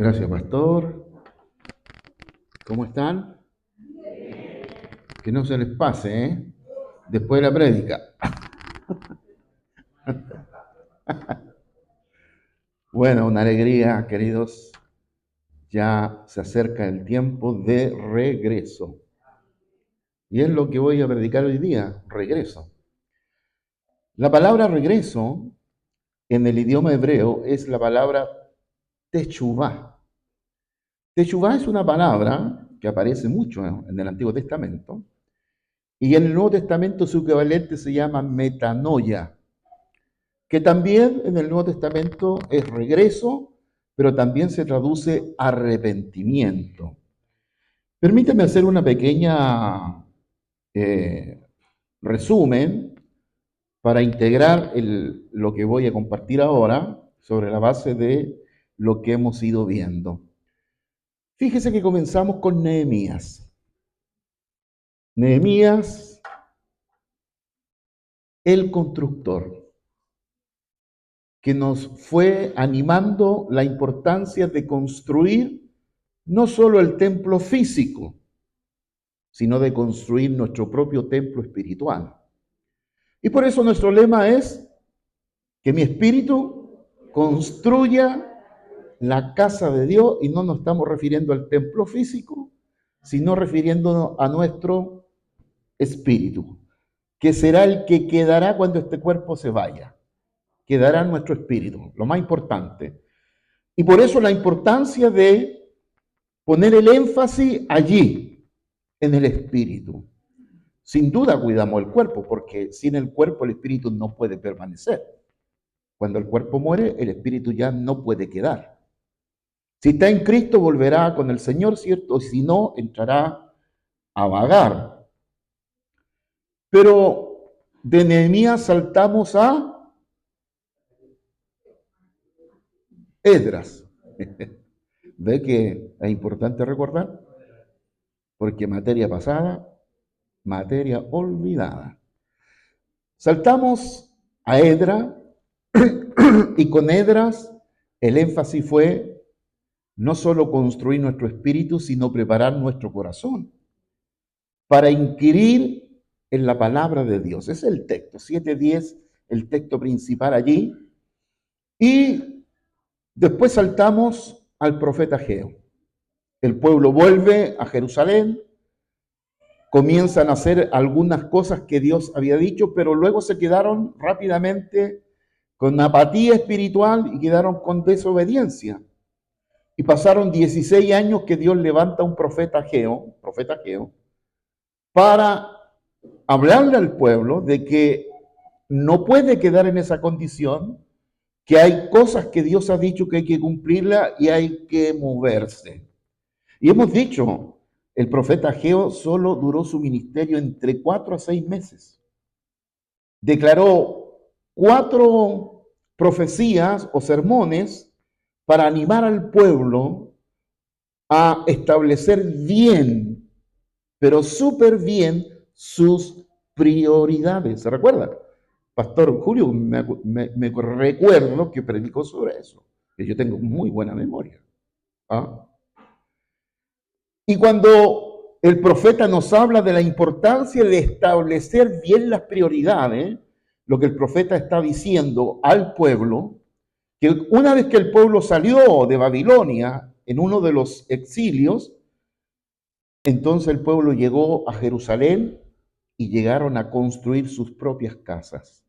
Gracias, pastor. ¿Cómo están? Que no se les pase, ¿eh? Después de la prédica. Bueno, una alegría, queridos. Ya se acerca el tiempo de regreso. Y es lo que voy a predicar hoy día, regreso. La palabra regreso en el idioma hebreo es la palabra techuvá. Techuvá es una palabra que aparece mucho en el Antiguo Testamento y en el Nuevo Testamento su equivalente se llama metanoia, que también en el Nuevo Testamento es regreso, pero también se traduce arrepentimiento. Permíteme hacer una pequeña resumen para integrar lo que voy a compartir ahora sobre la base de lo que hemos ido viendo. Fíjese que comenzamos con Nehemías. Nehemías, el constructor, que nos fue animando la importancia de construir no solo el templo físico, sino de construir nuestro propio templo espiritual. Y por eso nuestro lema es que mi espíritu construya la casa de Dios, y no nos estamos refiriendo al templo físico, sino refiriéndonos a nuestro espíritu, que será el que quedará cuando este cuerpo se vaya. Quedará nuestro espíritu, lo más importante. Y por eso la importancia de poner el énfasis allí, en el espíritu. Sin duda cuidamos el cuerpo, porque sin el cuerpo el espíritu no puede permanecer. Cuando el cuerpo muere, el espíritu ya no puede quedar. Si está en Cristo, volverá con el Señor, ¿cierto? Si no, entrará a vagar. Pero de Nehemías saltamos a Esdras. ¿Ve que es importante recordar? Porque materia pasada, materia olvidada. Saltamos a Esdras y con Esdras el énfasis fue no solo construir nuestro espíritu, sino preparar nuestro corazón para inquirir en la palabra de Dios. Es el texto, 7:10, el texto principal allí. Y después saltamos al profeta Ageo. El pueblo vuelve a Jerusalén, comienzan a hacer algunas cosas que Dios había dicho, pero luego se quedaron rápidamente con apatía espiritual y quedaron con desobediencia. Y pasaron 16 años que Dios levanta un profeta Ageo, para hablarle al pueblo de que no puede quedar en esa condición, que hay cosas que Dios ha dicho que hay que cumplirlas y hay que moverse. Y hemos dicho, el profeta Ageo solo duró su ministerio entre 4 a 6 meses. Declaró 4 profecías o sermones para animar al pueblo a establecer bien, pero súper bien, sus prioridades. ¿Se recuerda? Pastor Julio, me recuerdo que predicó sobre eso, que yo tengo muy buena memoria. ¿Ah? Y cuando el profeta nos habla de la importancia de establecer bien las prioridades, lo que el profeta está diciendo al pueblo, que una vez que el pueblo salió de Babilonia en uno de los exilios, entonces el pueblo llegó a Jerusalén y llegaron a construir sus propias casas.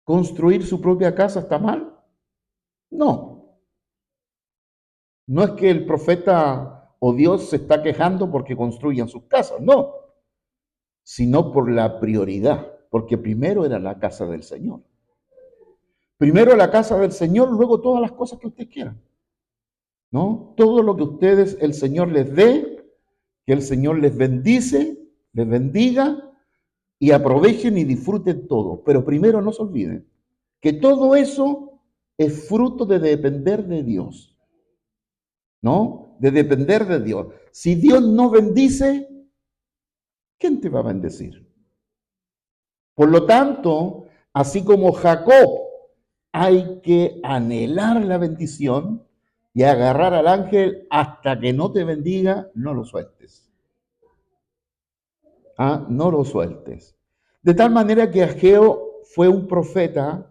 ¿Construir su propia casa está mal? No. No es que el profeta o Dios se está quejando porque construyan sus casas, no, sino por la prioridad, porque primero era la casa del Señor. Primero la casa del Señor, luego todas las cosas que usted quiera, ¿no? Todo lo que ustedes, el Señor les dé, que el Señor les bendice, les bendiga y aprovechen y disfruten todo. Pero primero no se olviden que todo eso es fruto de depender de Dios, ¿no? De depender de Dios. Si Dios no bendice, ¿quién te va a bendecir? Por lo tanto, así como Jacob hay que anhelar la bendición, y agarrar al ángel hasta que no te bendiga, no lo sueltes. No lo sueltes. De tal manera que Ageo fue un profeta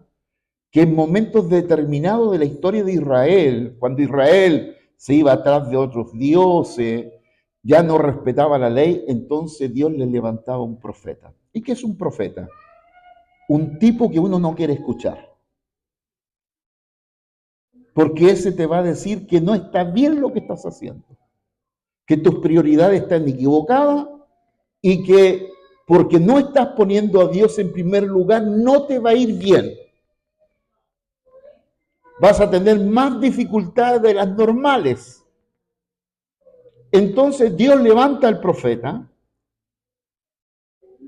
que en momentos determinados de la historia de Israel, cuando Israel se iba atrás de otros dioses, ya no respetaba la ley, entonces Dios le levantaba un profeta. ¿Y qué es un profeta? Un tipo que uno no quiere escuchar. Porque ese te va a decir que no está bien lo que estás haciendo, que tus prioridades están equivocadas y que porque no estás poniendo a Dios en primer lugar, no te va a ir bien. Vas a tener más dificultades de las normales. Entonces Dios levanta al profeta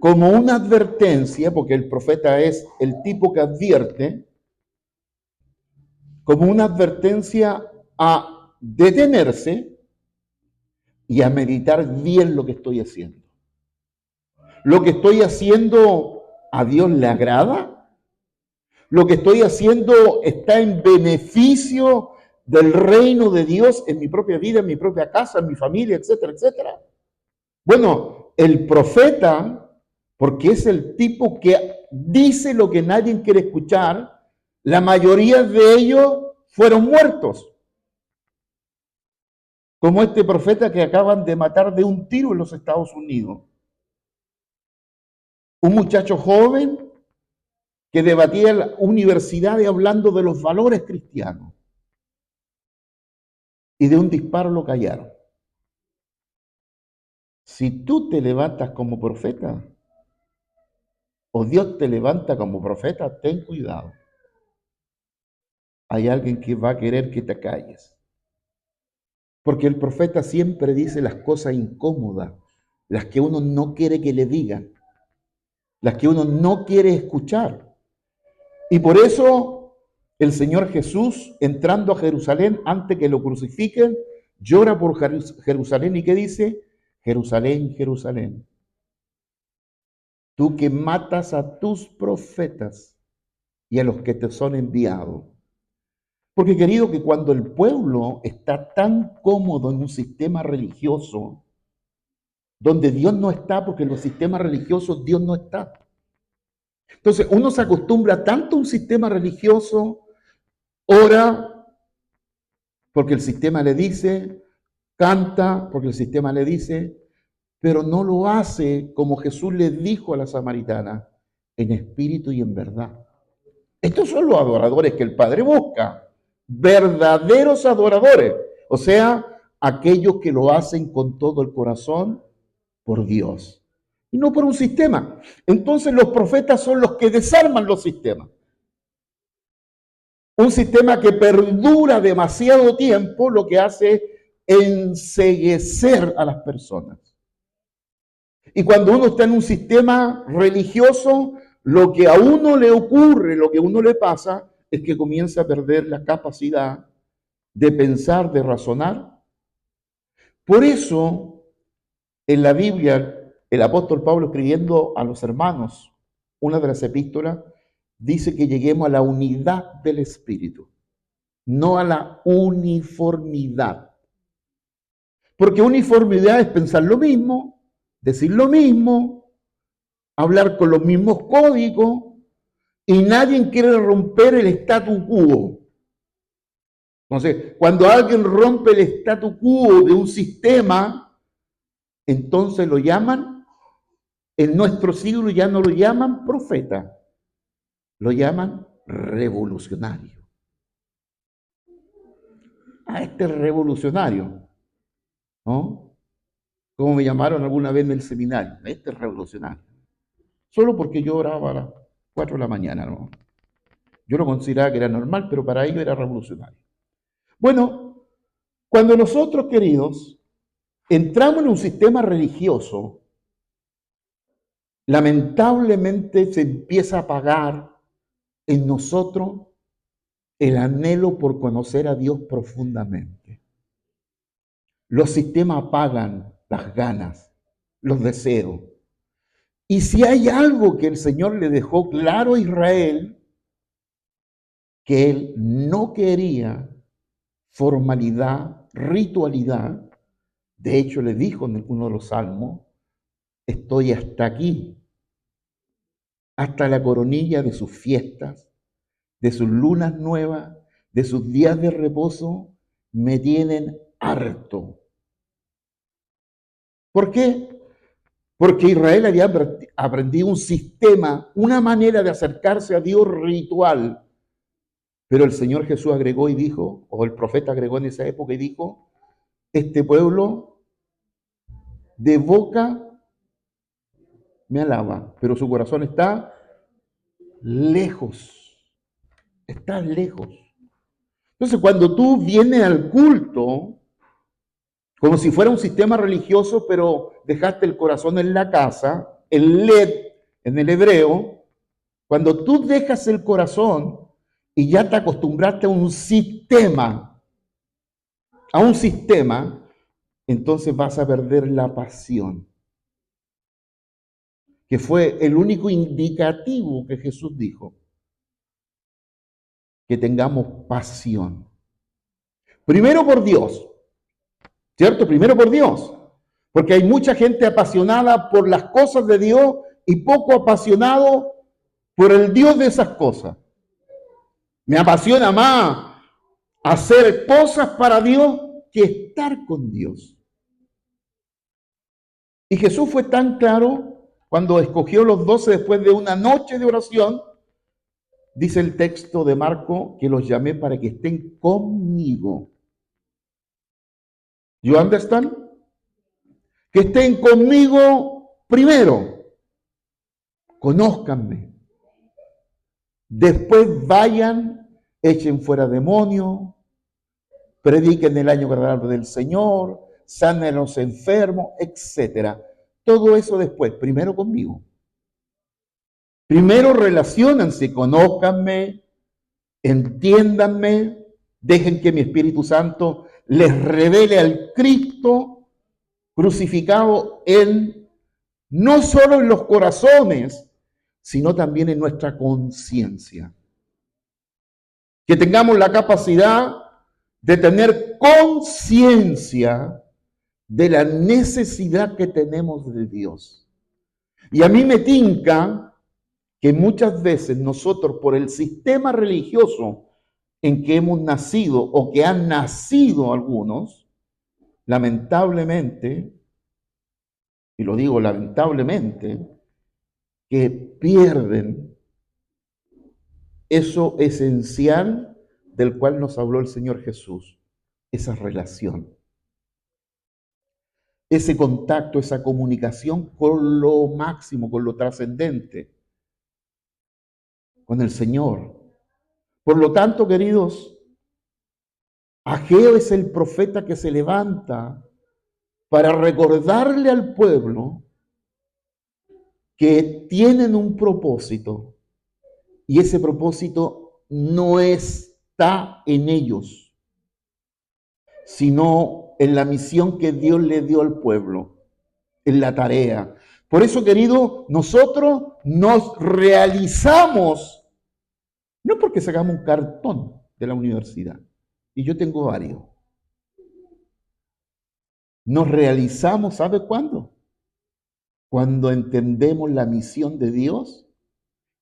como una advertencia, porque el profeta es el tipo que advierte, como una advertencia a detenerse y a meditar bien lo que estoy haciendo. ¿Lo que estoy haciendo a Dios le agrada? ¿Lo que estoy haciendo está en beneficio del reino de Dios en mi propia vida, en mi propia casa, en mi familia, etcétera, etcétera? Bueno, el profeta, porque es el tipo que dice lo que nadie quiere escuchar, la mayoría de ellos fueron muertos. Como este profeta que acaban de matar de un tiro en los Estados Unidos. Un muchacho joven que debatía en la universidad hablando de los valores cristianos. Y de un disparo lo callaron. Si tú te levantas como profeta, o Dios te levanta como profeta, ten cuidado. Hay alguien que va a querer que te calles. Porque el profeta siempre dice las cosas incómodas, las que uno no quiere que le digan, las que uno no quiere escuchar. Y por eso el Señor Jesús, entrando a Jerusalén antes que lo crucifiquen, llora por Jerusalén y ¿qué dice? Jerusalén, Jerusalén, tú que matas a tus profetas y a los que te son enviados. Porque querido, que cuando el pueblo está tan cómodo en un sistema religioso, donde Dios no está, porque en los sistemas religiosos Dios no está. Entonces uno se acostumbra tanto a un sistema religioso, ora porque el sistema le dice, canta porque el sistema le dice, pero no lo hace como Jesús le dijo a la samaritana, en espíritu y en verdad. Estos son los adoradores que el Padre busca, verdaderos adoradores, o sea, aquellos que lo hacen con todo el corazón por Dios y no por un sistema. Entonces los profetas son los que desarman los sistemas. Un sistema que perdura demasiado tiempo lo que hace es enceguecer a las personas. Y cuando uno está en un sistema religioso, lo que a uno le ocurre, lo que a uno le pasa, es que comienza a perder la capacidad de pensar, de razonar. Por eso, en la Biblia, el apóstol Pablo escribiendo a los hermanos, una de las epístolas, dice que lleguemos a la unidad del Espíritu, no a la uniformidad. Porque uniformidad es pensar lo mismo, decir lo mismo, hablar con los mismos códigos, y nadie quiere romper el statu quo. Entonces, cuando alguien rompe el statu quo de un sistema, entonces lo llaman, en nuestro siglo ya no lo llaman profeta, lo llaman revolucionario. Este revolucionario, ¿no? Como me llamaron alguna vez en el seminario, este es revolucionario. Solo porque yo oraba a las 4 de la mañana, ¿no? Yo lo consideraba que era normal, pero para ellos era revolucionario. Bueno, cuando nosotros, queridos, entramos en un sistema religioso, lamentablemente se empieza a apagar en nosotros el anhelo por conocer a Dios profundamente. Los sistemas apagan las ganas, los deseos. Y si hay algo que el Señor le dejó claro a Israel, que él no quería formalidad, ritualidad. De hecho, le dijo en uno de los salmos, estoy hasta aquí, hasta la coronilla de sus fiestas, de sus lunas nuevas, de sus días de reposo, me tienen harto. ¿Por qué? Porque Israel había aprendido un sistema, una manera de acercarse a Dios ritual. Pero el Señor Jesús agregó y dijo, o el profeta agregó en esa época y dijo, este pueblo de boca me alaba, pero su corazón está lejos, está lejos. Entonces, cuando tú vienes al culto, como si fuera un sistema religioso, pero dejaste el corazón en la casa, el led en el hebreo, cuando tú dejas el corazón y ya te acostumbraste a un sistema, entonces vas a perder la pasión, que fue el único indicativo que Jesús dijo, que tengamos pasión. Primero por Dios, ¿cierto? Primero por Dios, porque hay mucha gente apasionada por las cosas de Dios y poco apasionado por el Dios de esas cosas. Me apasiona más hacer cosas para Dios que estar con Dios. Y Jesús fue tan claro cuando escogió los 12 después de una noche de oración. Dice el texto de Marco que los llamé para que estén conmigo. ¿You understand? Que estén conmigo primero. Conózcanme. Después vayan, echen fuera demonios, prediquen el año agradable del Señor, sanen a los enfermos, etc. Todo eso después, primero conmigo. Primero relaciónense, conózcanme, entiéndanme, dejen que mi Espíritu Santo les revele al Cristo crucificado no solo en los corazones, sino también en nuestra conciencia. Que tengamos la capacidad de tener conciencia de la necesidad que tenemos de Dios. Y a mí me tinca que muchas veces nosotros, por el sistema religioso en que hemos nacido o que han nacido algunos, lamentablemente, y lo digo lamentablemente, que pierden eso esencial del cual nos habló el Señor Jesús, esa relación, ese contacto, esa comunicación con lo máximo, con lo trascendente, con el Señor. Por lo tanto, queridos, Ageo es el profeta que se levanta para recordarle al pueblo que tienen un propósito y ese propósito no está en ellos, sino en la misión que Dios le dio al pueblo, en la tarea. Por eso, querido, nosotros nos realizamos, no porque sacamos un cartón de la universidad, y yo tengo varios. Nos realizamos, ¿sabe cuándo? Cuando entendemos la misión de Dios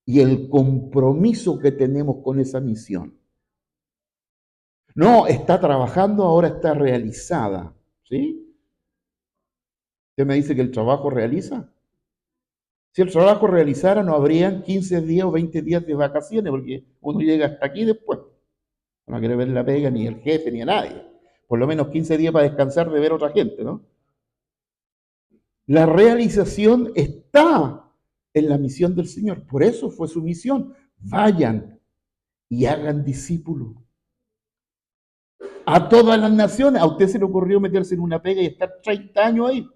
y el compromiso que tenemos con esa misión. No, está trabajando, ahora está realizada, ¿sí? ¿Usted me dice que el trabajo realiza? Si el trabajo realizara, no habrían 15 días o 20 días de vacaciones, porque uno llega hasta aquí después. No quiere ver la pega ni el jefe ni a nadie. Por lo menos 15 días para descansar de ver a otra gente, ¿no? La realización está en la misión del Señor. Por eso fue su misión. Vayan y hagan discípulos a todas las naciones. A usted se le ocurrió meterse en una pega y estar 30 años ahí.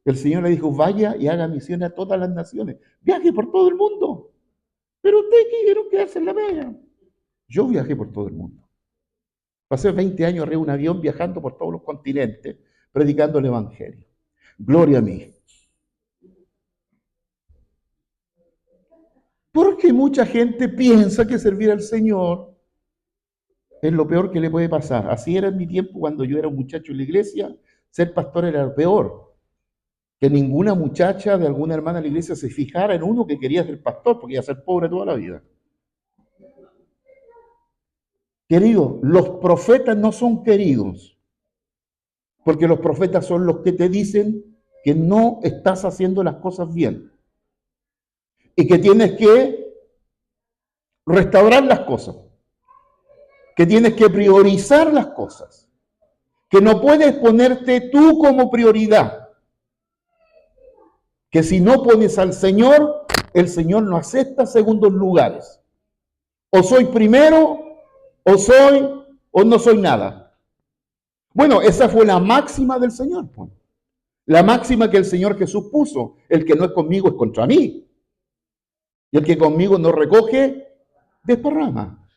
El Señor le dijo, vaya y haga misiones a todas las naciones. Viaje por todo el mundo. Pero ustedes quisieron quedarse en la pega. Yo viajé por todo el mundo. Pasé 20 años arriba de un avión viajando por todos los continentes, predicando el Evangelio. Gloria a mí. Porque mucha gente piensa que servir al Señor es lo peor que le puede pasar. Así era en mi tiempo cuando yo era un muchacho en la iglesia, ser pastor era lo peor. Que ninguna muchacha de alguna hermana de la iglesia se fijara en uno que quería ser pastor, porque iba a ser pobre toda la vida. Querido, los profetas no son queridos, porque los profetas son los que te dicen que no estás haciendo las cosas bien y que tienes que restaurar las cosas, que tienes que priorizar las cosas, que no puedes ponerte tú como prioridad, que si no pones al Señor, el Señor no acepta segundos lugares. O soy primero, o no soy nada. Bueno, esa fue la máxima del Señor, pues. La máxima que el Señor Jesús puso: el que no es conmigo es contra mí, y el que conmigo no recoge, desparrama.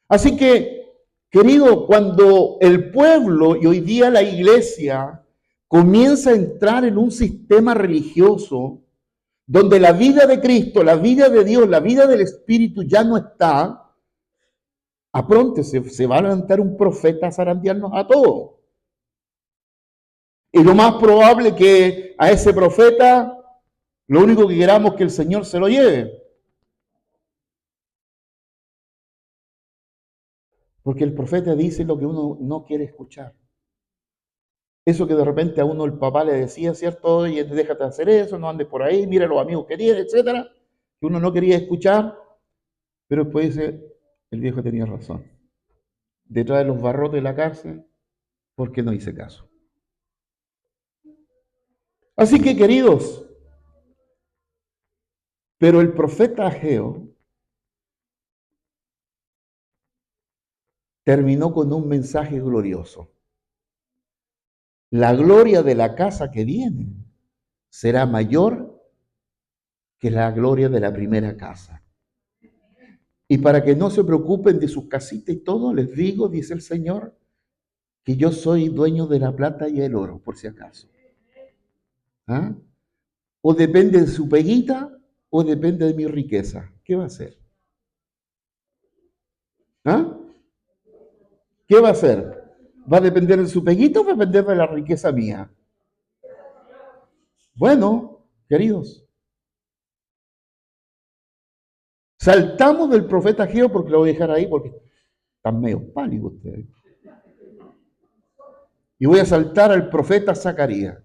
Así que, querido, cuando el pueblo y hoy día la iglesia comienza a entrar en un sistema religioso donde la vida de Cristo, la vida de Dios, la vida del Espíritu ya no está, a pronto se va a levantar un profeta a zarandearnos a todos. Y lo más probable que a ese profeta lo único que queramos es que el Señor se lo lleve. Porque el profeta dice lo que uno no quiere escuchar. Eso que de repente a uno el papá le decía, ¿cierto? Oye, déjate de hacer eso, no andes por ahí, mira los amigos que tienes, etcétera, que uno no quería escuchar, pero después dice, el viejo tenía razón. Detrás de los barrotes de la cárcel, ¿por qué no hice caso? Así que, queridos, pero el profeta Ageo terminó con un mensaje glorioso. La gloria de la casa que viene será mayor que la gloria de la primera casa. Y para que no se preocupen de sus casitas y todo, les digo, dice el Señor, que yo soy dueño de la plata y el oro, por si acaso. ¿Ah? O depende de su peguita o depende de mi riqueza. ¿Qué va a hacer? ¿Ah? ¿Qué va a hacer? ¿Va a depender de su peguita o va a depender de la riqueza mía? Bueno, queridos, saltamos del profeta Ageo, porque lo voy a dejar ahí porque están medio pálidos ustedes. Y voy a saltar al profeta Zacarías.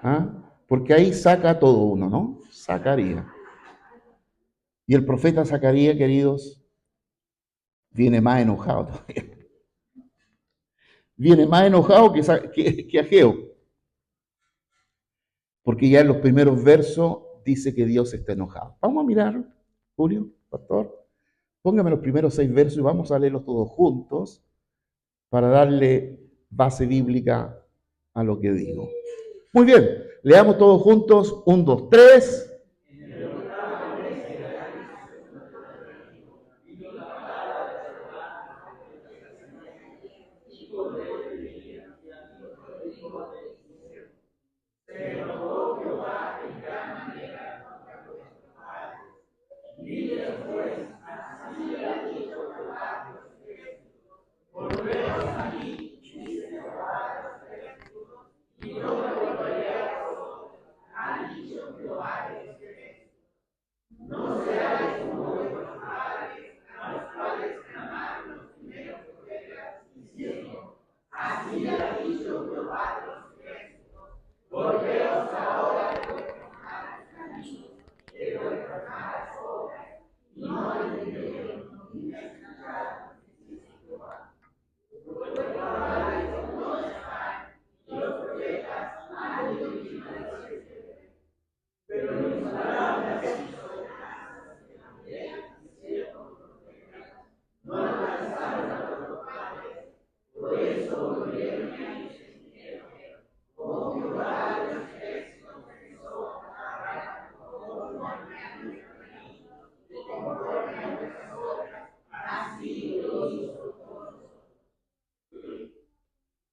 ¿Ah? Porque ahí saca todo uno, ¿no? Zacarías. Y el profeta Zacarías, queridos, viene más enojado todavía. Viene más enojado que Ageo. Porque ya en los primeros versos dice que Dios está enojado. Vamos a mirar, Julio, pastor. Póngame los primeros 6 versos y vamos a leerlos todos juntos para darle base bíblica a lo que digo. Muy bien, leamos todos juntos. 1, 2, 3.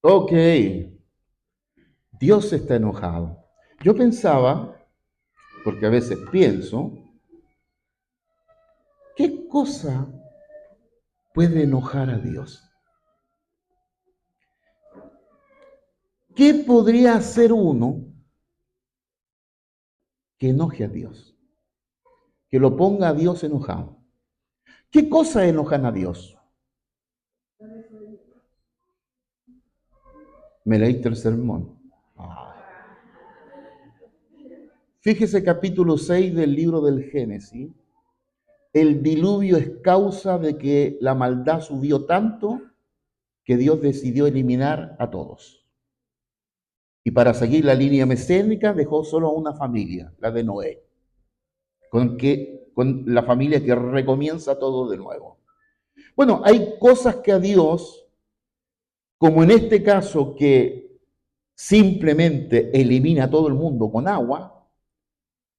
Ok, Dios está enojado. Yo pensaba, porque a veces pienso, ¿qué cosa puede enojar a Dios? ¿Qué podría hacer uno que enoje a Dios? Que lo ponga a Dios enojado. ¿Qué cosas enojan a Dios? Me leíste el sermón. Fíjese capítulo 6 del libro del Génesis. El diluvio es causa de que la maldad subió tanto que Dios decidió eliminar a todos. Y para seguir la línea mesénica dejó solo a una familia, la de Noé, con la familia que recomienza todo de nuevo. Bueno, hay cosas que a Dios, como en este caso que simplemente elimina a todo el mundo con agua,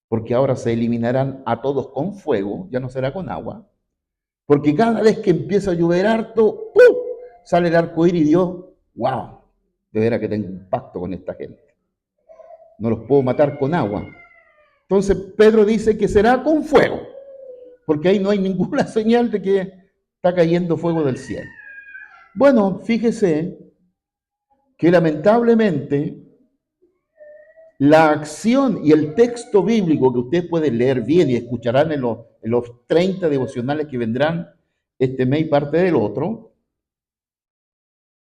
porque ahora se eliminarán a todos con fuego, ya no será con agua, porque cada vez que empieza a llover harto, ¡pum!, sale el arco iris y Dios, wow, de veras que tengo un pacto con esta gente. No los puedo matar con agua. Entonces Pedro dice que será con fuego, porque ahí no hay ninguna señal de que está cayendo fuego del cielo. Bueno, fíjese que lamentablemente la acción y el texto bíblico que ustedes pueden leer bien y escucharán en los 30 devocionales que vendrán este mes y parte del otro,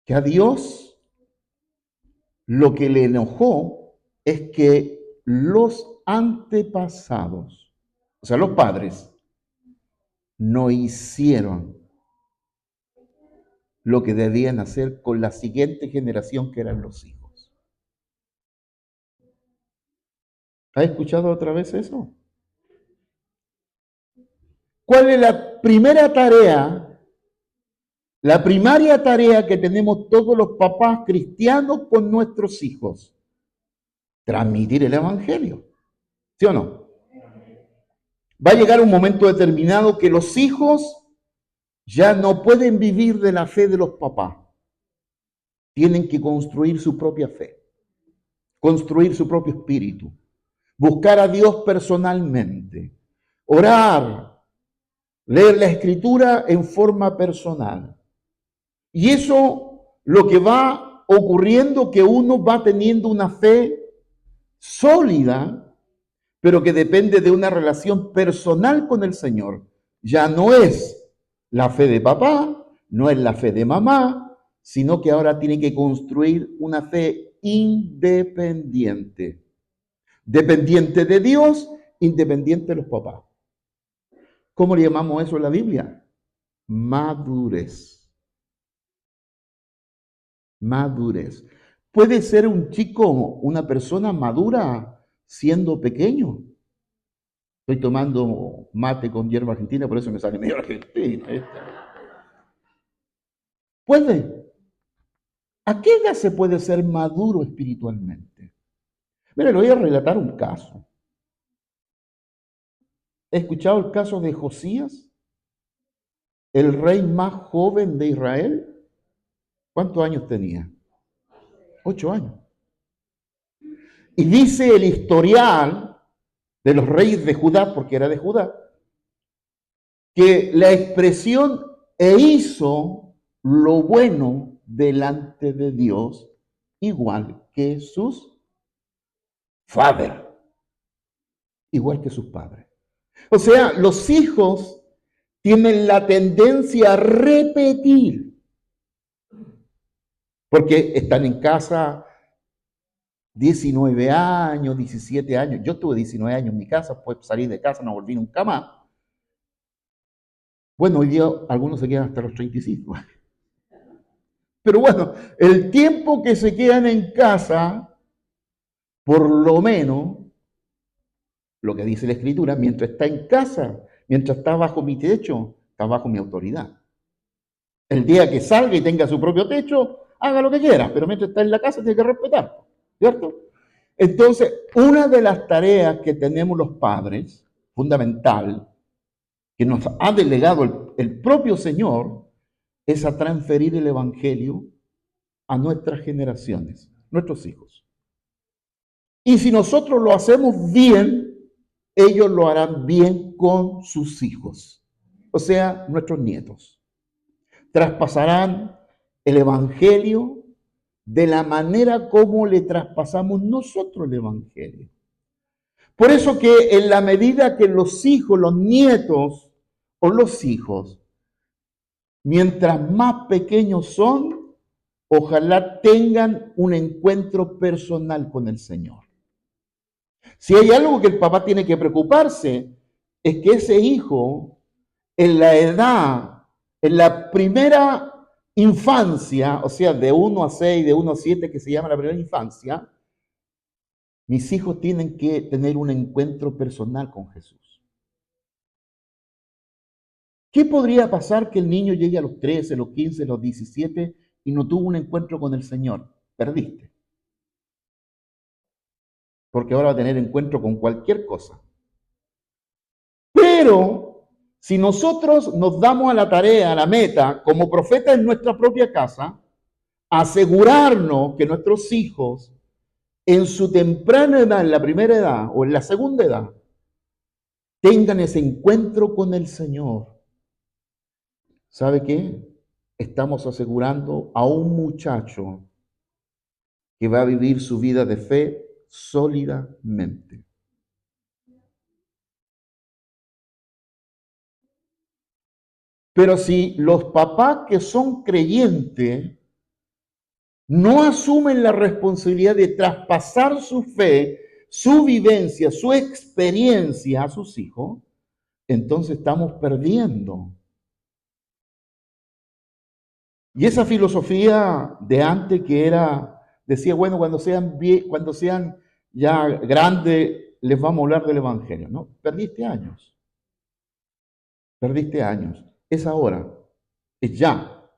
que a Dios lo que le enojó es que los antepasados, o sea, los padres, no hicieron lo que debían hacer con la siguiente generación que eran los hijos. ¿Has escuchado otra vez eso? ¿Cuál es la primera tarea, la primaria tarea que tenemos todos los papás cristianos con nuestros hijos? Transmitir el evangelio. ¿Sí o no? Va a llegar un momento determinado que los hijos ya no pueden vivir de la fe de los papás. Tienen que construir su propia fe, construir su propio espíritu, buscar a Dios personalmente, orar, leer la escritura en forma personal. Y eso lo que va ocurriendo, que uno va teniendo una fe sólida, pero que depende de una relación personal con el Señor. Ya no es la fe de papá, no es la fe de mamá, sino que ahora tiene que construir una fe independiente. Dependiente de Dios, independiente de los papás. ¿Cómo le llamamos eso en la Biblia? Madurez. Madurez. ¿Puede ser un chico, una persona madura siendo pequeño? Estoy tomando mate con hierba argentina, por eso me sale medio argentino. ¿Puede? ¿A qué edad se puede ser maduro espiritualmente? Mire, le voy a relatar un caso. ¿He escuchado el caso de Josías? El rey más joven de Israel. ¿Cuántos años tenía? 8 años. Y dice el historial de los reyes de Judá, porque era de Judá, que la expresión "e hizo lo bueno delante de Dios", igual que sus padres, igual que sus padres. O sea, los hijos tienen la tendencia a repetir, porque están en casa 19 años, 17 años. Yo tuve 19 años en mi casa, pues salí de casa, no volví nunca más. Bueno, hoy día algunos se quedan hasta los 35. Pero bueno, el tiempo que se quedan en casa, por lo menos, lo que dice la Escritura, mientras está en casa, mientras está bajo mi techo, está bajo mi autoridad. El día que salga y tenga su propio techo, haga lo que quiera, pero mientras está en la casa tiene que respetar, ¿cierto? Entonces, una de las tareas que tenemos los padres, fundamental, que nos ha delegado el propio Señor, es a transferir el Evangelio a nuestras generaciones, nuestros hijos. Y si nosotros lo hacemos bien, ellos lo harán bien con sus hijos, o sea, nuestros nietos. traspasarán el Evangelio de la manera como le traspasamos nosotros el Evangelio. Por eso que en la medida que los hijos, los nietos o los hijos, mientras más pequeños son, ojalá tengan un encuentro personal con el Señor. Si hay algo que el papá tiene que preocuparse, es que ese hijo, en la edad, en la primera infancia, o sea, de 1 a 6, de 1 a 7, que se llama la primera infancia, mis hijos tienen que tener un encuentro personal con Jesús. ¿Qué podría pasar que el niño llegue a los 13, los 15, los 17 y no tuvo un encuentro con el Señor? Perdiste. Porque ahora va a tener encuentro con cualquier cosa. Pero si nosotros nos damos a la tarea, a la meta, como profeta en nuestra propia casa, asegurarnos que nuestros hijos en su temprana edad, en la primera edad o en la segunda edad, tengan ese encuentro con el Señor. ¿Sabe qué? Estamos asegurando a un muchacho que va a vivir su vida de fe sólidamente. Pero si los papás que son creyentes no asumen la responsabilidad de traspasar su fe, su vivencia, su experiencia a sus hijos, entonces estamos perdiendo. Y esa filosofía de antes que era, decía, bueno, cuando sean ya grandes, les vamos a hablar del Evangelio, ¿no? Perdiste años. Es ahora, es ya,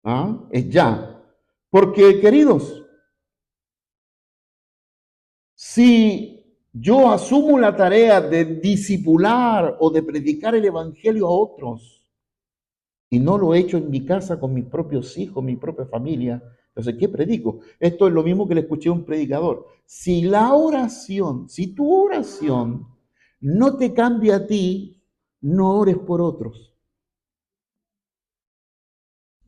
¿ah? Es ya. Porque, queridos, si yo asumo la tarea de discipular o de predicar el Evangelio a otros y no lo he hecho en mi casa con mis propios hijos, mi propia familia, entonces, ¿qué predico? Esto es lo mismo que le escuché a un predicador. Si tu oración no te cambia a ti, no ores por otros.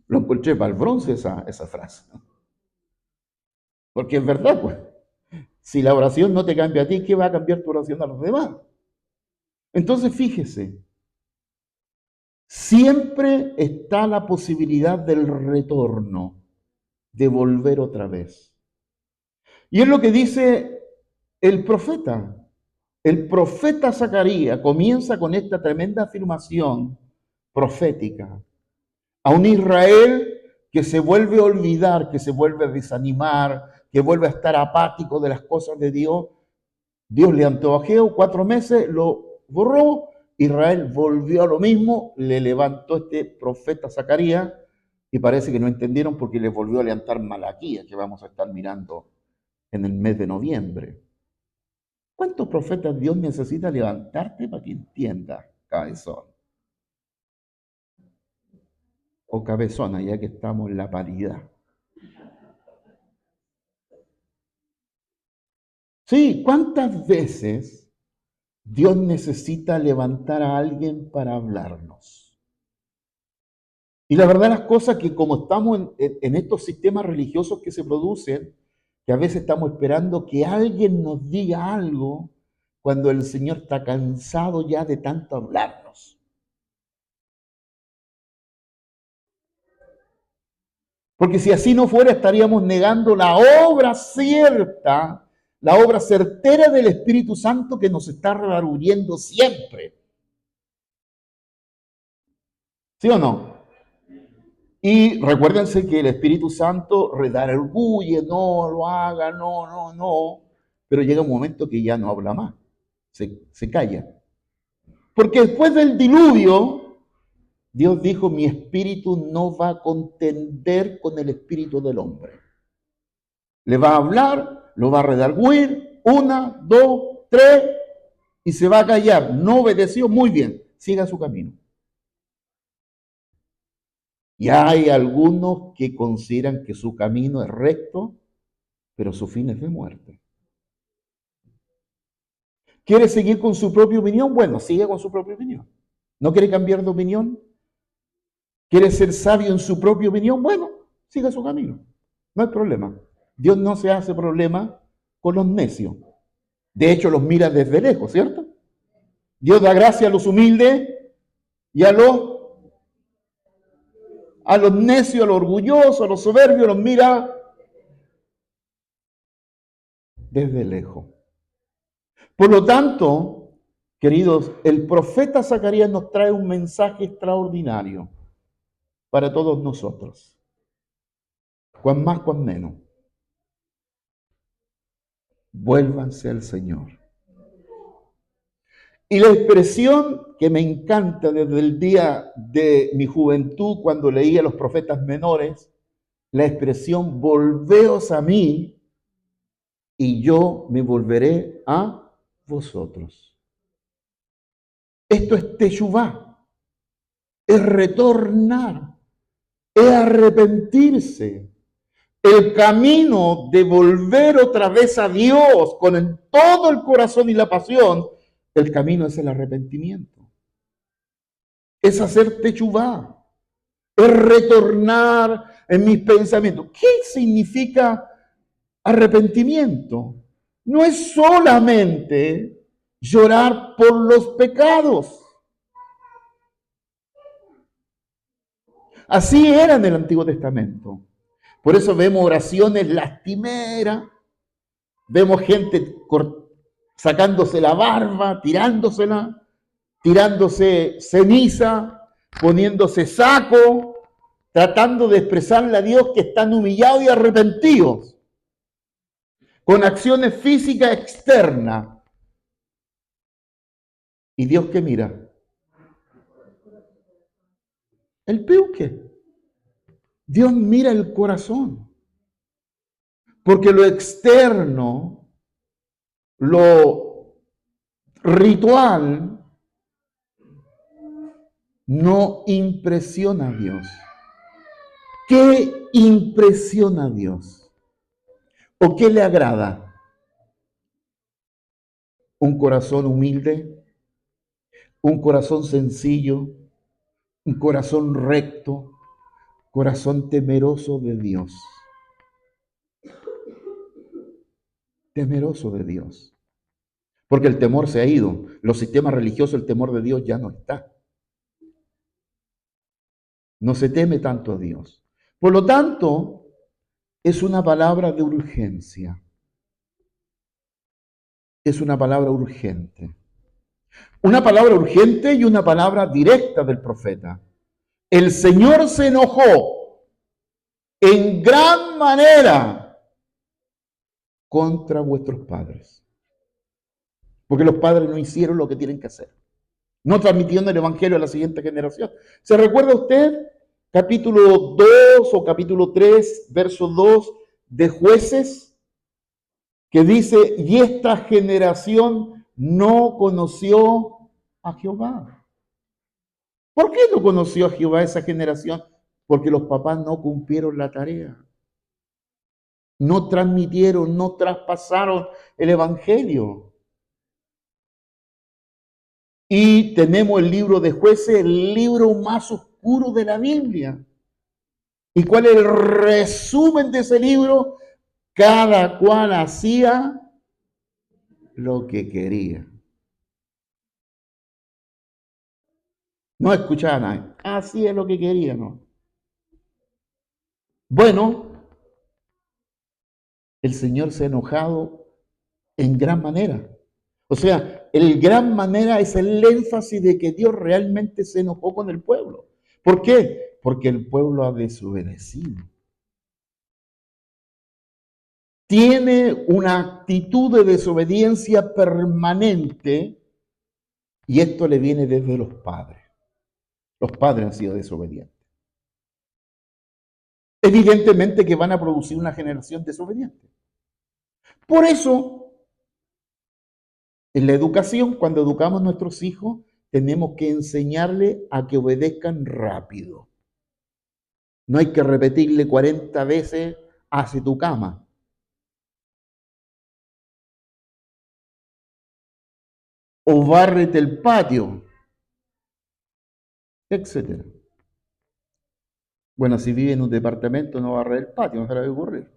Lo encontré para el bronce esa frase. Porque es verdad, pues. Si la oración no te cambia a ti, ¿qué va a cambiar tu oración a los demás? Entonces, fíjese, siempre está la posibilidad del retorno, de volver otra vez. Y es lo que dice el profeta. El profeta Zacarías comienza con esta tremenda afirmación profética. A un Israel que se vuelve a olvidar, que se vuelve a desanimar, que vuelve a estar apático de las cosas de Dios. Dios le antojó 4 meses, lo borró, Israel volvió a lo mismo, le levantó este profeta Zacarías y parece que no entendieron porque le volvió a levantar Malaquías, que vamos a estar mirando en el mes de noviembre. ¿Cuántos profetas Dios necesita levantarte para que entienda, cabezón? O cabezona, ya que estamos en la paridad. Sí, ¿cuántas veces Dios necesita levantar a alguien para hablarnos? Y la verdad las cosas que como estamos en estos sistemas religiosos que se producen, que a veces estamos esperando que alguien nos diga algo cuando el Señor está cansado ya de tanto hablarnos. Porque si así no fuera, estaríamos negando la obra cierta, la obra certera del Espíritu Santo que nos está redarguyendo siempre. ¿Sí o no? Y recuérdense que el Espíritu Santo redarguye, no lo haga, no. Pero llega un momento que ya no habla más, se calla. Porque después del diluvio, Dios dijo, mi espíritu no va a contender con el espíritu del hombre. Le va a hablar, lo va a redarguir, 1, 2, 3, y se va a callar. No obedeció, muy bien, siga su camino. Y hay algunos que consideran que su camino es recto, pero su fin es de muerte. ¿Quiere seguir con su propia opinión? Bueno, sigue con su propia opinión. ¿No quiere cambiar de opinión? ¿Quiere ser sabio en su propia opinión? Bueno, siga su camino. No hay problema. Dios no se hace problema con los necios. De hecho, los mira desde lejos, ¿cierto? Dios da gracia a los humildes y a los necios, a los orgullosos, a los soberbios, los mira desde lejos. Por lo tanto, queridos, el profeta Zacarías nos trae un mensaje extraordinario para todos nosotros. Cuán más, cuán menos. Vuélvanse al Señor. Y la expresión que me encanta desde el día de mi juventud, cuando leía a los profetas menores, la expresión volveos a mí y yo me volveré a vosotros. Esto es teshuvá, es retornar, es arrepentirse. El camino de volver otra vez a Dios con todo el corazón y la pasión, el camino es el arrepentimiento. Es hacer teshuvá, es retornar en mis pensamientos. ¿Qué significa arrepentimiento? No es solamente llorar por los pecados. Así era en el Antiguo Testamento. Por eso vemos oraciones lastimeras, vemos gente sacándose la barba, tirándose ceniza, poniéndose saco, tratando de expresarle a Dios que están humillados y arrepentidos, con acciones físicas externas. ¿Y Dios qué mira? El peuque. Dios mira el corazón. Porque lo externo, lo ritual, no impresiona a Dios. ¿Qué impresiona a Dios? ¿O qué le agrada? Un corazón humilde, un corazón sencillo, un corazón recto, corazón temeroso de Dios. Temeroso de Dios. Porque el temor se ha ido. Los sistemas religiosos, el temor de Dios ya no está. No se teme tanto a Dios. Por lo tanto, es una palabra de urgencia. Es una palabra urgente. Una palabra urgente y una palabra directa del profeta. El Señor se enojó en gran manera contra vuestros padres. Porque los padres no hicieron lo que tienen que hacer. No transmitieron el Evangelio a la siguiente generación. ¿Se recuerda usted capítulo 2 o capítulo 3, verso 2 de Jueces? Que dice, y esta generación no conoció a Jehová. ¿Por qué no conoció a Jehová esa generación? Porque los papás no cumplieron la tarea. No transmitieron, no traspasaron el Evangelio. Y tenemos el libro de Jueces, el libro más oscuro de la Biblia. ¿Y cuál es el resumen de ese libro? Cada cual hacía lo que quería. No escuchaba a nadie. Hacía lo que quería, ¿no? Bueno, el Señor se ha enojado en gran manera. O sea, el gran manera es el énfasis de que Dios realmente se enojó con el pueblo. ¿Por qué? Porque el pueblo ha desobedecido. Tiene una actitud de desobediencia permanente y esto le viene desde los padres. Los padres han sido desobedientes. Evidentemente que van a producir una generación desobediente. Por eso, en la educación, cuando educamos a nuestros hijos, tenemos que enseñarles a que obedezcan rápido. No hay que repetirle 40 veces, hace tu cama. O bárrete el patio, etcétera. Bueno, si vive en un departamento no va a barrer el patio, no se le va a ocurrir.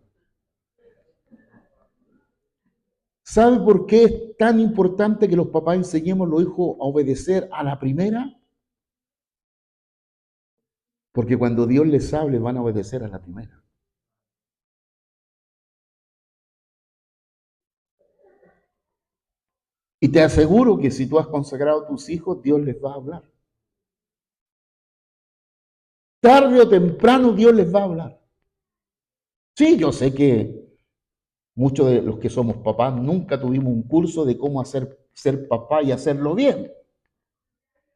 ¿Sabe por qué es tan importante que los papás enseñemos a los hijos a obedecer a la primera? Porque cuando Dios les hable van a obedecer a la primera. Y te aseguro que si tú has consagrado a tus hijos, Dios les va a hablar. Tarde o temprano Dios les va a hablar. Sí, yo sé que muchos de los que somos papás nunca tuvimos un curso de cómo ser papá y hacerlo bien.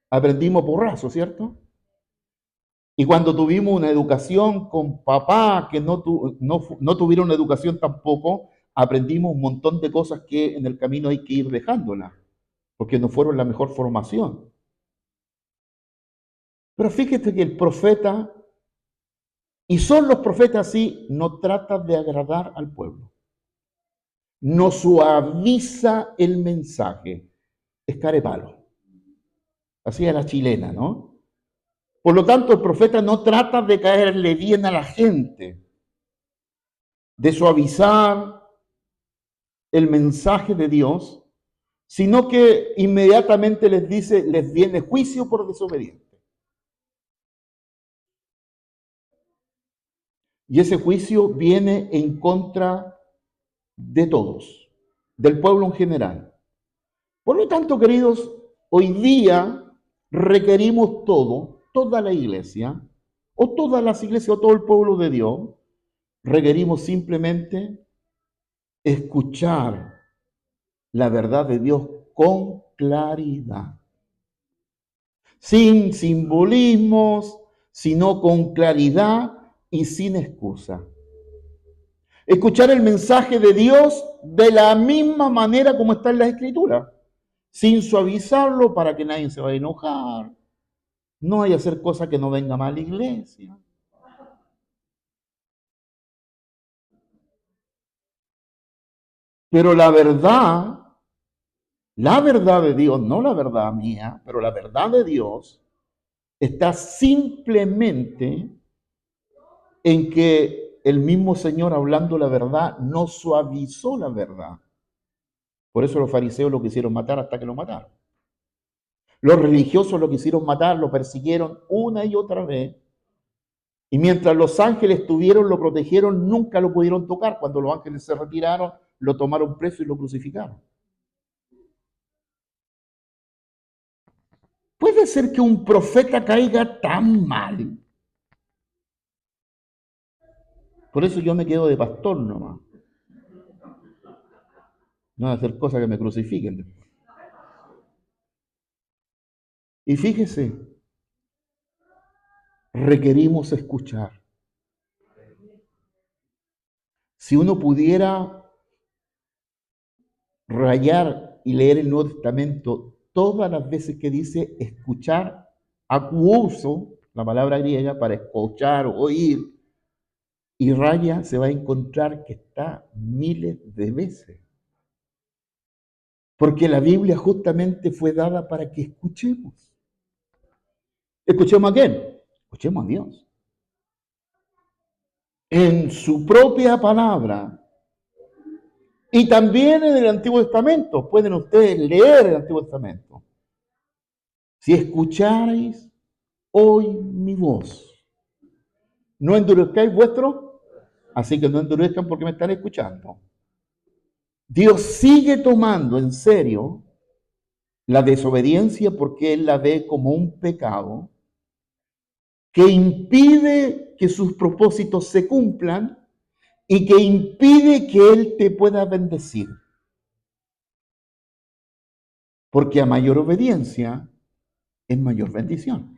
Aprendimos porrazo, ¿cierto? Y cuando tuvimos una educación con papá que no tuvieron una educación tampoco, aprendimos un montón de cosas que en el camino hay que ir dejándolas, porque no fueron la mejor formación. Pero fíjate que el profeta, y son los profetas así, no tratan de agradar al pueblo. No suaviza el mensaje. Es carepalo. Así es la chilena, ¿no? Por lo tanto, el profeta no trata de caerle bien a la gente, de suavizar el mensaje de Dios, sino que inmediatamente les dice, les viene juicio por desobediente. Y ese juicio viene en contra de todos, del pueblo en general. Por lo tanto, queridos, hoy día requerimos toda la iglesia, o todas las iglesias, o todo el pueblo de Dios, requerimos simplemente escuchar la verdad de Dios con claridad, sin simbolismos, sino con claridad y sin excusa. Escuchar el mensaje de Dios de la misma manera como está en la Escritura, sin suavizarlo para que nadie se vaya a enojar, no hay hacer cosas que no venga mal a la iglesia. Pero la verdad de Dios, no la verdad mía, pero la verdad de Dios está simplemente en que el mismo Señor, hablando la verdad, no suavizó la verdad. Por eso los fariseos lo quisieron matar hasta que lo mataron. Los religiosos lo quisieron matar, lo persiguieron una y otra vez. Y mientras los ángeles tuvieron, lo protegieron, nunca lo pudieron tocar. Cuando los ángeles se retiraron, lo tomaron preso y lo crucificaron. Puede ser que un profeta caiga tan mal. Por eso yo me quedo de pastor nomás. No hacer cosas que me crucifiquen. Y fíjese, requerimos escuchar. Si uno pudiera rayar y leer el Nuevo Testamento todas las veces que dice escuchar, acuoso, la palabra griega para escuchar o oír, y raya, se va a encontrar que está miles de veces. Porque la Biblia justamente fue dada para que escuchemos. ¿Escuchemos a quién? Escuchemos a Dios. En su propia palabra. Y también en el Antiguo Testamento. Pueden ustedes leer el Antiguo Testamento. Si escucharais hoy mi voz, no endurezcáis vuestro, así que no endurezcan porque me están escuchando. Dios sigue tomando en serio la desobediencia porque Él la ve como un pecado que impide que sus propósitos se cumplan y que impide que Él te pueda bendecir. Porque a mayor obediencia es mayor bendición.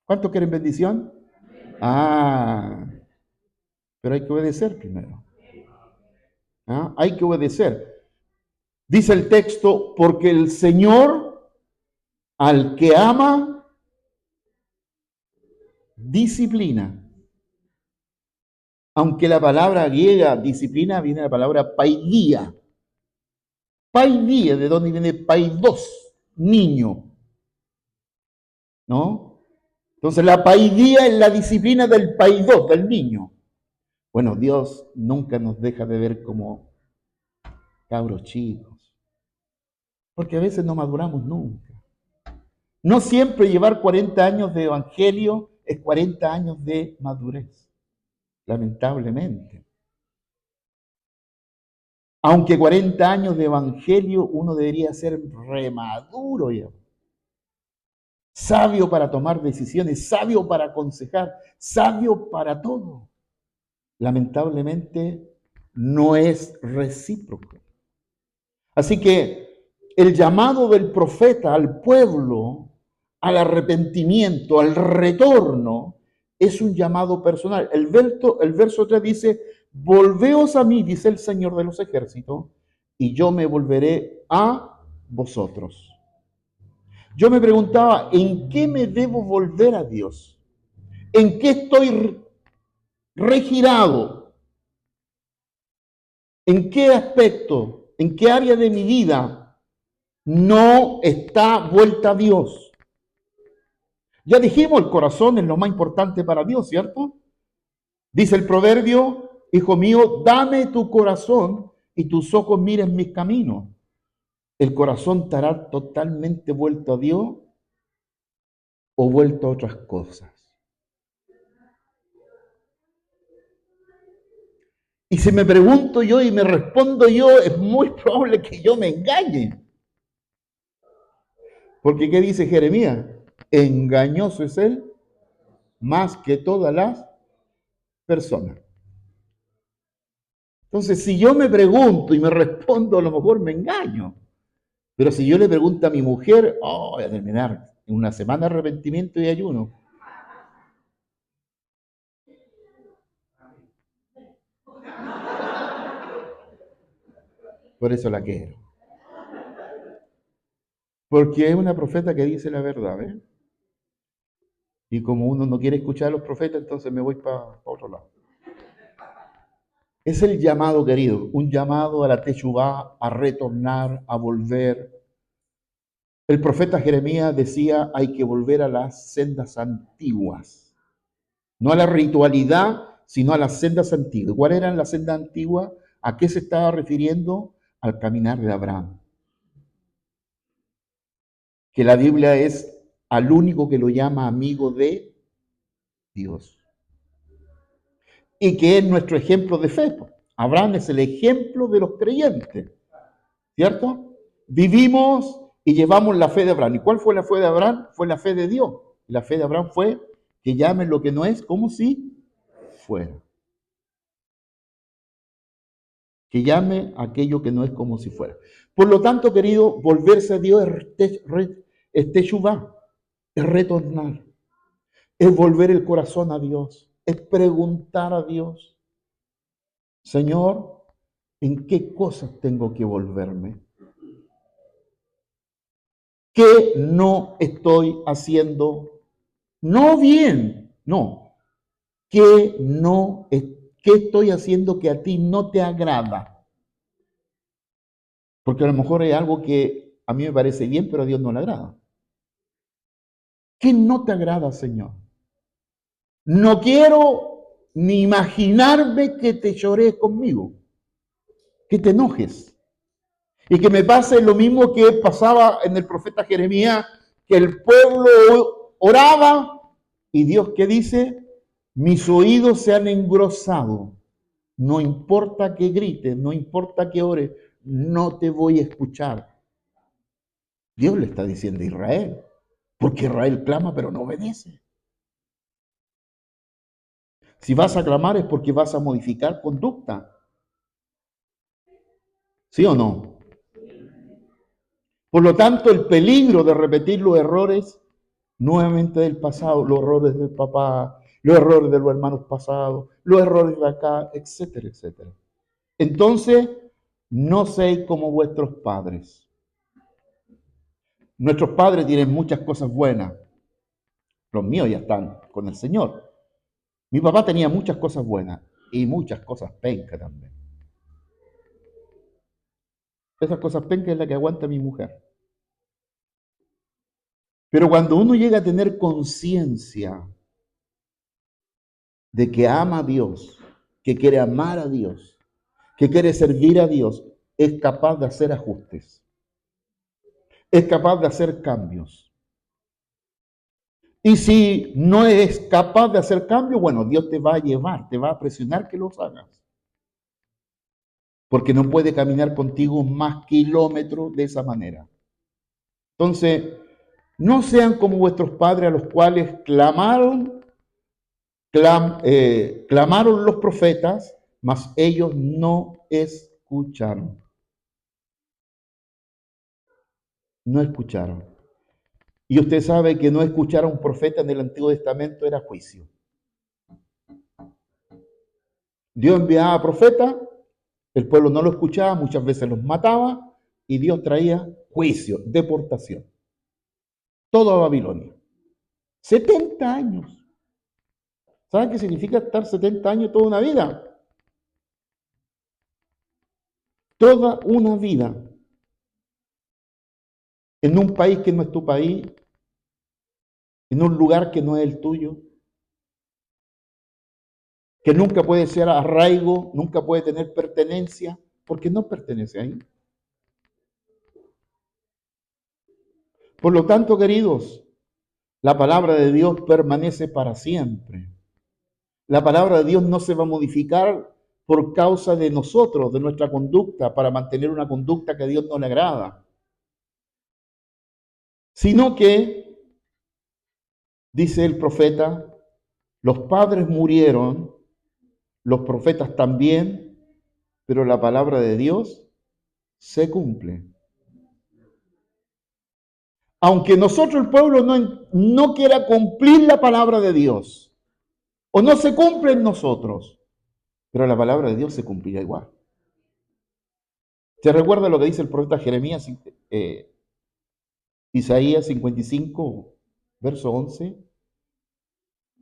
¿Cuántos quieren bendición? Ah, pero hay que obedecer primero. ¿Ah? Hay que obedecer. Dice el texto, porque el Señor al que ama, disciplina. Aunque la palabra griega disciplina viene de la palabra paidia. Paidia, ¿de dónde viene paidos? Niño. ¿No? Entonces la paidía es la disciplina del paidós, del niño. Bueno, Dios nunca nos deja de ver como cabros chicos, porque a veces no maduramos nunca. No siempre llevar 40 años de evangelio es 40 años de madurez, lamentablemente. Aunque 40 años de evangelio uno debería ser remaduro ya. Sabio para tomar decisiones, sabio para aconsejar, sabio para todo. Lamentablemente no es recíproco. Así que el llamado del profeta al pueblo, al arrepentimiento, al retorno, es un llamado personal. El verso 3 dice, volveos a mí, dice el Señor de los ejércitos, y yo me volveré a vosotros. Yo me preguntaba, ¿en qué me debo volver a Dios? ¿En qué estoy regirado? ¿En qué aspecto? ¿En qué área de mi vida no está vuelta a Dios? Ya dijimos, el corazón es lo más importante para Dios, ¿cierto? Dice el proverbio, hijo mío, dame tu corazón y tus ojos miren mis caminos. ¿El corazón estará totalmente vuelto a Dios o vuelto a otras cosas? Y si me pregunto yo y me respondo yo, es muy probable que yo me engañe. Porque ¿qué dice Jeremías? Engañoso es él más que todas las personas. Entonces, si yo me pregunto y me respondo, a lo mejor me engaño. Pero si yo le pregunto a mi mujer, oh, voy a terminar en una semana de arrepentimiento y ayuno. Por eso la quiero. Porque es una profeta que dice la verdad, ¿ves? Y como uno no quiere escuchar a los profetas, entonces me voy para otro lado. Es el llamado, querido, un llamado a la Teshuvá, a retornar, a volver. El profeta Jeremías decía, hay que volver a las sendas antiguas, no a la ritualidad, sino a las sendas antiguas. ¿Cuáles eran las sendas antiguas? ¿A qué se estaba refiriendo? Al caminar de Abraham. Que la Biblia es al único que lo llama amigo de Dios. Y que es nuestro ejemplo de fe. Abraham es el ejemplo de los creyentes, ¿cierto? Vivimos y llevamos la fe de Abraham. ¿Y cuál fue la fe de Abraham? Fue la fe de Dios. La fe de Abraham fue que llamen lo que no es como si fuera. Que llame aquello que no es como si fuera. Por lo tanto, querido, volverse a Dios es teshuvá, es retornar, es volver el corazón a Dios, es preguntar a Dios, Señor, ¿en qué cosas tengo que volverme? ¿Qué no estoy haciendo? No bien, no. ¿Qué no es, qué estoy haciendo que a ti no te agrada? Porque a lo mejor hay algo que a mí me parece bien, pero a Dios no le agrada. ¿Qué no te agrada, Señor? No quiero ni imaginarme que te llores conmigo, que te enojes. Y que me pase lo mismo que pasaba en el profeta Jeremías, que el pueblo oraba y Dios que dice, mis oídos se han engrosado. No importa que grites, no importa que ores, no te voy a escuchar. Dios le está diciendo a Israel, porque Israel clama pero no obedece. Si vas a clamar es porque vas a modificar conducta. ¿Sí o no? Por lo tanto, el peligro de repetir los errores nuevamente del pasado, los errores del papá, los errores de los hermanos pasados, los errores de acá, etcétera, etcétera. Entonces, no seáis como vuestros padres. Nuestros padres tienen muchas cosas buenas. Los míos ya están con el Señor. Mi papá tenía muchas cosas buenas y muchas cosas pencas también. Esas cosas pencas es la que aguanta mi mujer. Pero cuando uno llega a tener conciencia de que ama a Dios, que quiere amar a Dios, que quiere servir a Dios, es capaz de hacer ajustes, es capaz de hacer cambios. Y si no es capaz de hacer cambios, bueno, Dios te va a llevar, te va a presionar que los hagas. Porque no puede caminar contigo más kilómetros de esa manera. Entonces, no sean como vuestros padres a los cuales clamaron los profetas, mas ellos no escucharon. No escucharon. Y usted sabe que no escuchar a un profeta en el Antiguo Testamento era juicio. Dios enviaba a profetas, el pueblo no lo escuchaba, muchas veces los mataba y Dios traía juicio, deportación. Todo a Babilonia. 70 años. ¿Saben qué significa estar 70 años toda una vida? Toda una vida. En un país que no es tu país, en un lugar que no es el tuyo, que nunca puede ser arraigo, nunca puede tener pertenencia, porque no pertenece ahí. Por lo tanto, queridos, la palabra de Dios permanece para siempre. La palabra de Dios no se va a modificar por causa de nosotros, de nuestra conducta, para mantener una conducta que a Dios no le agrada. Sino que, dice el profeta, los padres murieron, los profetas también, pero la palabra de Dios se cumple. Aunque nosotros, el pueblo, no quiera cumplir la palabra de Dios, o no se cumple en nosotros, pero la palabra de Dios se cumplirá igual. ¿Se recuerda lo que dice el profeta Jeremías, Isaías 55, verso 11?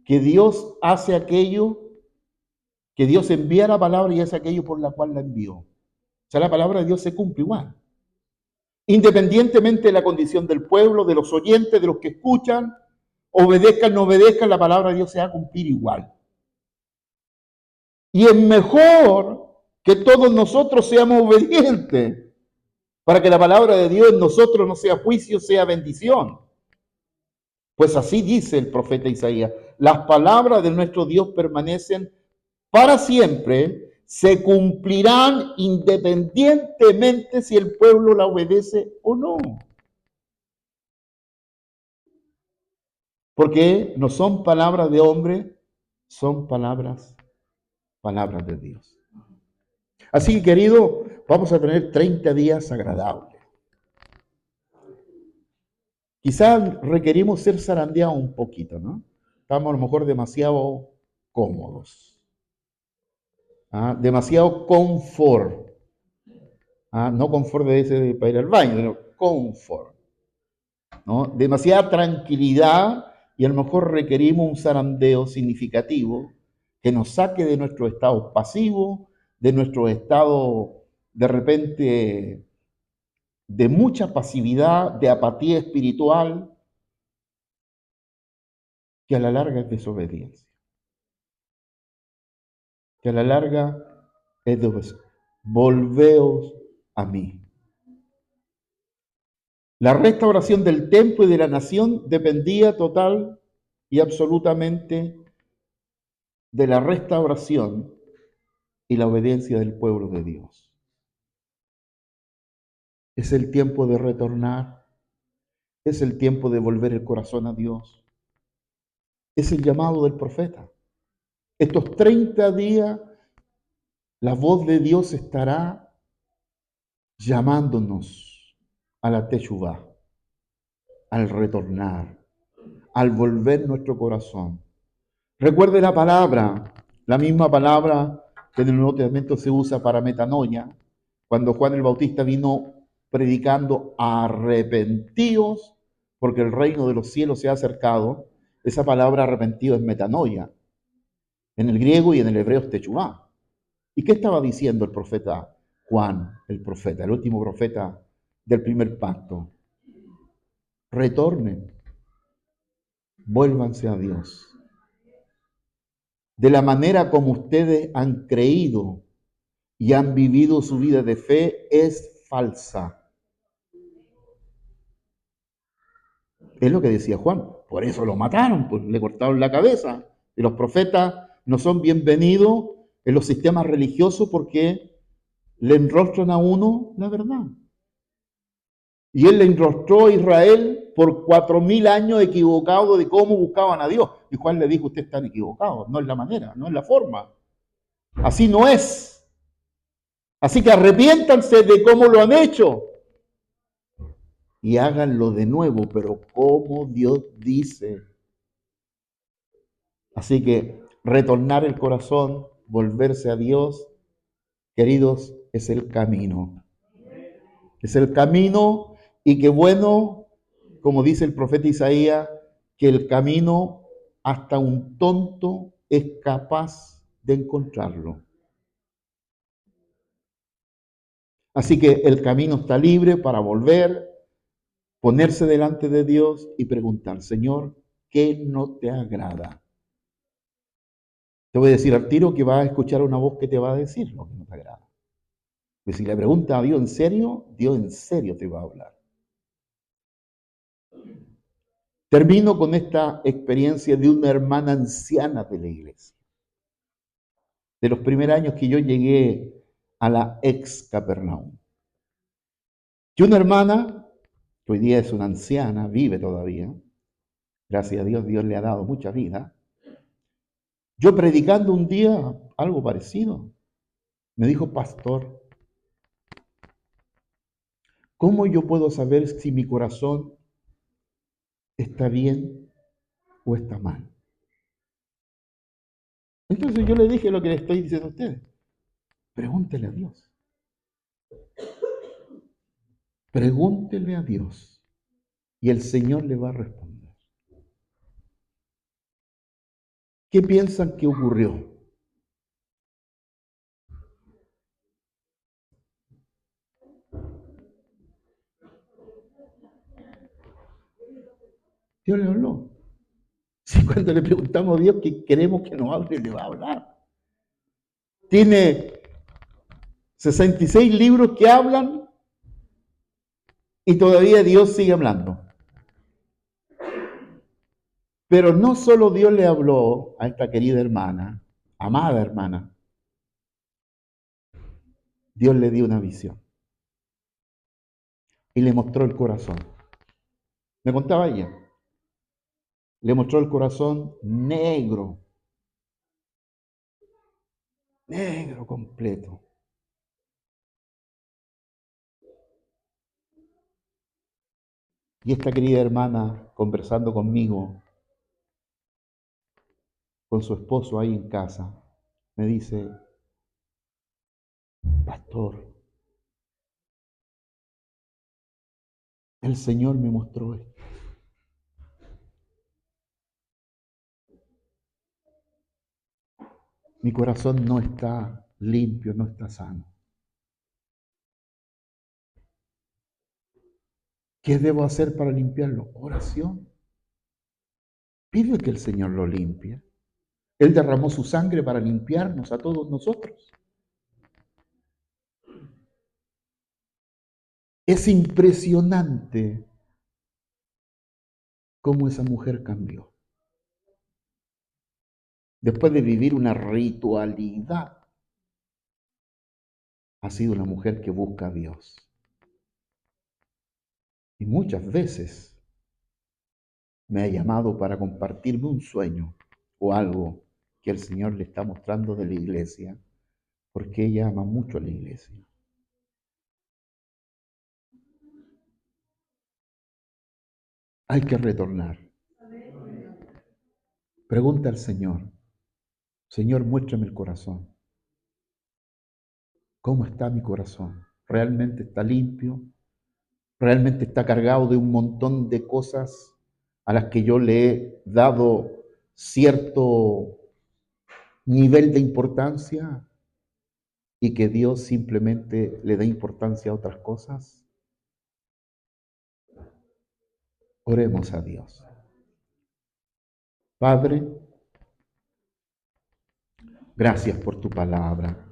Que Dios hace aquello, que Dios envía la palabra y hace aquello por la cual la envió. O sea, la palabra de Dios se cumple igual. Independientemente de la condición del pueblo, de los oyentes, de los que escuchan, obedezcan o no obedezcan, la palabra de Dios se va a cumplir igual. Y es mejor que todos nosotros seamos obedientes para que la palabra de Dios en nosotros no sea juicio, sea bendición. Pues así dice el profeta Isaías, las palabras de nuestro Dios permanecen para siempre, se cumplirán independientemente si el pueblo la obedece o no. Porque no son palabras de hombre, son palabras de Dios. Así que, querido, vamos a tener 30 días agradables. Quizás requerimos ser zarandeados un poquito, ¿no? Estamos a lo mejor demasiado cómodos. Demasiado confort. No confort de ese para ir al baño, sino confort. ¿No? Demasiada tranquilidad y a lo mejor requerimos un zarandeo significativo que nos saque de nuestro estado pasivo, de nuestro estado de repente de mucha pasividad, de apatía espiritual, que a la larga es desobediencia, que a la larga es desobediencia. Volveos a mí. La restauración del templo y de la nación dependía total y absolutamente de la restauración y la obediencia del pueblo de Dios. Es el tiempo de retornar, es el tiempo de volver el corazón a Dios. Es el llamado del profeta. Estos 30 días, la voz de Dios estará llamándonos a la Teshuvá, al retornar, al volver nuestro corazón. Recuerde la misma palabra que en el Nuevo Testamento se usa para metanoia, cuando Juan el Bautista vino predicando arrepentíos porque el reino de los cielos se ha acercado. Esa palabra arrepentido es metanoia, en el griego y en el hebreo es techuvá. ¿Y qué estaba diciendo el profeta Juan, el profeta, el último profeta del primer pacto? Retornen, Vuélvanse a Dios. De la manera como ustedes han creído y han vivido su vida de fe es falsa. Es lo que decía Juan. Por eso lo mataron, pues le cortaron la cabeza. Y los profetas no son bienvenidos en los sistemas religiosos porque le enrostran a uno la verdad. Y él le enrostró a Israel por 4000 años equivocado de cómo buscaban a Dios. Y Juan le dijo, ustedes están equivocados, no es la manera, no es la forma. Así no es. Así que arrepiéntanse de cómo lo han hecho y háganlo de nuevo, pero como Dios dice. Así que retornar el corazón, volverse a Dios, queridos, es el camino. Es el camino y qué bueno, como dice el profeta Isaías, que el camino hasta un tonto es capaz de encontrarlo. Así que el camino está libre para volver, ponerse delante de Dios y preguntar, Señor, ¿qué no te agrada? Te voy a decir al tiro que vas a escuchar una voz que te va a decir lo que no te agrada. Que si le preguntas a Dios en serio te va a hablar. Termino con esta experiencia de una hermana anciana de la iglesia. De los primeros años que yo llegué a la ex Capernaum. Y una hermana, que hoy día es una anciana, vive todavía, gracias a Dios, Dios le ha dado mucha vida. Yo predicando un día algo parecido, me dijo, pastor, ¿cómo yo puedo saber si mi corazón está bien o está mal? Entonces yo le dije lo que le estoy diciendo a ustedes. Pregúntele a Dios. Pregúntele a Dios y el Señor le va a responder. ¿Qué piensan que ocurrió? Dios le habló. Si cuando le preguntamos a Dios que queremos que nos hable, le va a hablar. Tiene 66 libros que hablan y todavía Dios sigue hablando. Pero no solo Dios le habló a esta querida hermana, amada hermana, Dios le dio una visión y le mostró el corazón. Me contaba ella, le mostró el corazón negro, negro completo. Y esta querida hermana, conversando conmigo, con su esposo ahí en casa, me dice, pastor, el Señor me mostró esto. Mi corazón no está limpio, no está sano. ¿Qué debo hacer para limpiarlo? Oración. Pide que el Señor lo limpie. Él derramó su sangre para limpiarnos a todos nosotros. Es impresionante cómo esa mujer cambió. Después de vivir una ritualidad, ha sido una mujer que busca a Dios. Y muchas veces me ha llamado para compartirme un sueño o algo que el Señor le está mostrando de la iglesia, porque ella ama mucho a la iglesia. Hay que retornar. Pregunta al Señor, Señor, muéstrame el corazón. ¿Cómo está mi corazón? ¿Realmente está limpio? ¿Realmente está cargado de un montón de cosas a las que yo le he dado cierto nivel de importancia y que Dios simplemente le da importancia a otras cosas? Oremos a Dios. Padre, gracias por tu palabra.